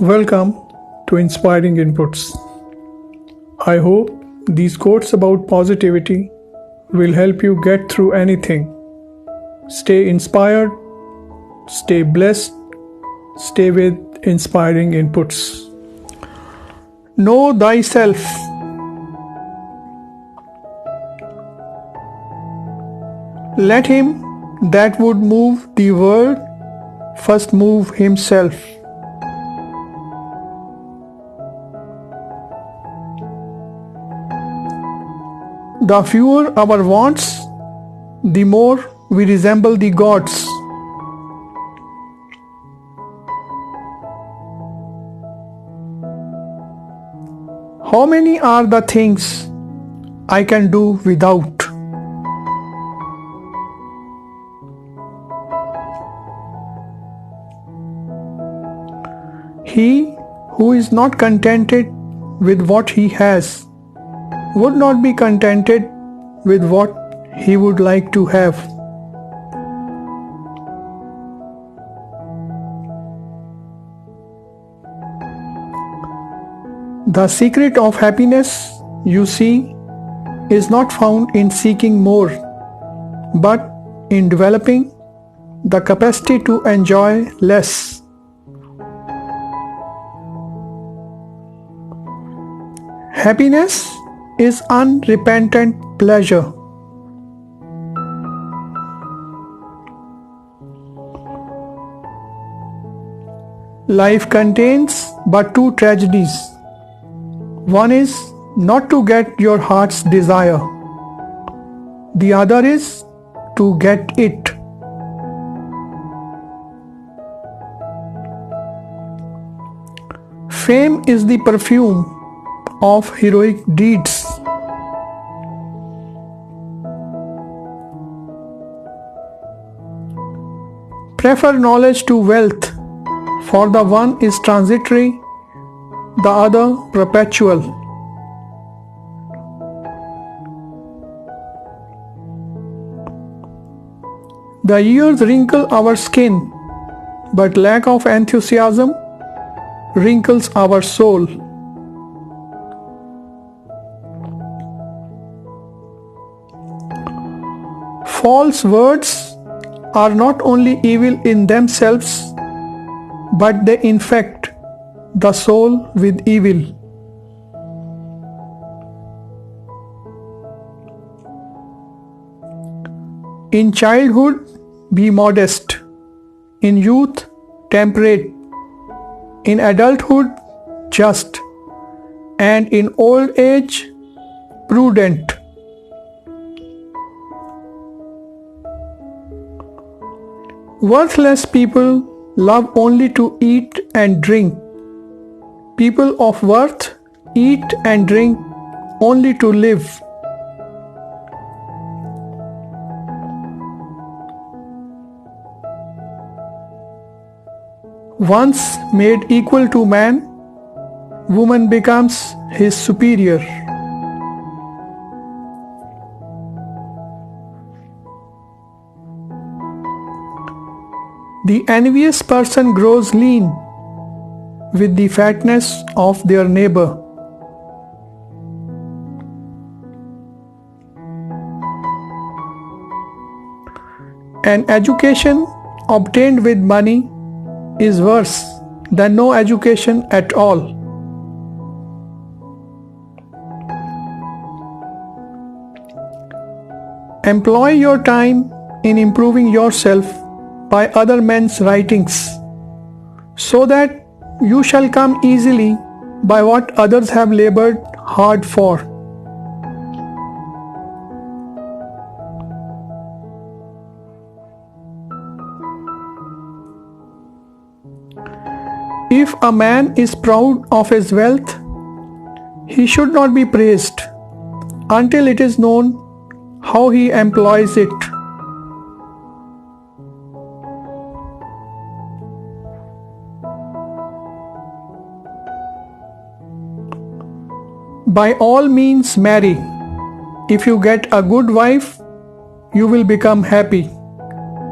Welcome to Inspiring Inputs. I hope these quotes about positivity will help you get through anything. Stay inspired, stay blessed, stay with inspiring inputs. Know thyself. Let him that would move the world first move himself. The fewer our wants, the more we resemble the gods. How many are the things I can do without? He who is not contented with what he has would not be contented with what he would like to have. The secret of happiness, you see, is not found in seeking more, but in developing the capacity to enjoy less. Happiness is unrepentant pleasure. Life contains but two tragedies. One is not to get your heart's desire. The other is to get it. Fame is the perfume of heroic deeds. Prefer knowledge to wealth, for the one is transitory, the other perpetual. The years wrinkle our skin, but lack of enthusiasm wrinkles our soul. False words are not only evil in themselves, but they infect the soul with evil. In childhood, be modest. In youth, temperate. In adulthood, just. And in old age, prudent. Worthless people love only to eat and drink. People of worth eat and drink only to live. Once made equal to man, woman becomes his superior. The envious person grows lean with the fatness of their neighbor. An education obtained with money is worse than no education at all. Employ your time in improving yourself by other men's writings, so that you shall come easily by what others have labored hard for. If a man is proud of his wealth, he should not be praised until it is known how he employs it. By all means marry. If you get a good wife, you will become happy.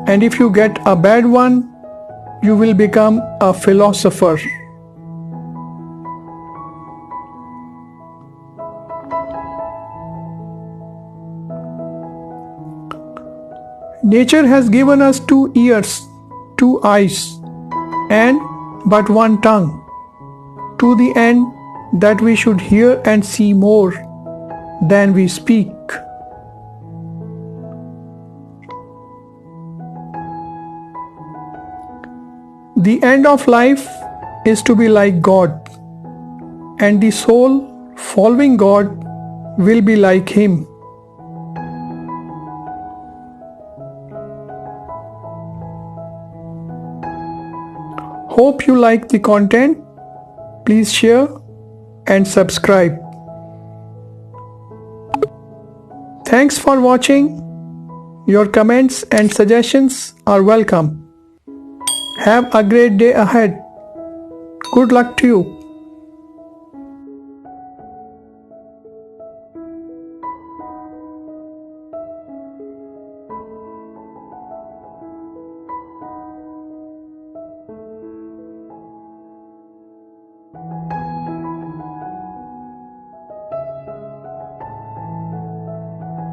And if you get a bad one, you will become a philosopher. Nature has given us 2 ears, 2 eyes, and but one tongue, to the end that we should hear and see more than we speak. The end of life is to be like God, and the soul following God will be like Him. Hope you like the content. Please share and subscribe. Thanks for watching. Your comments and suggestions are welcome. Have a great day ahead. Good luck to you.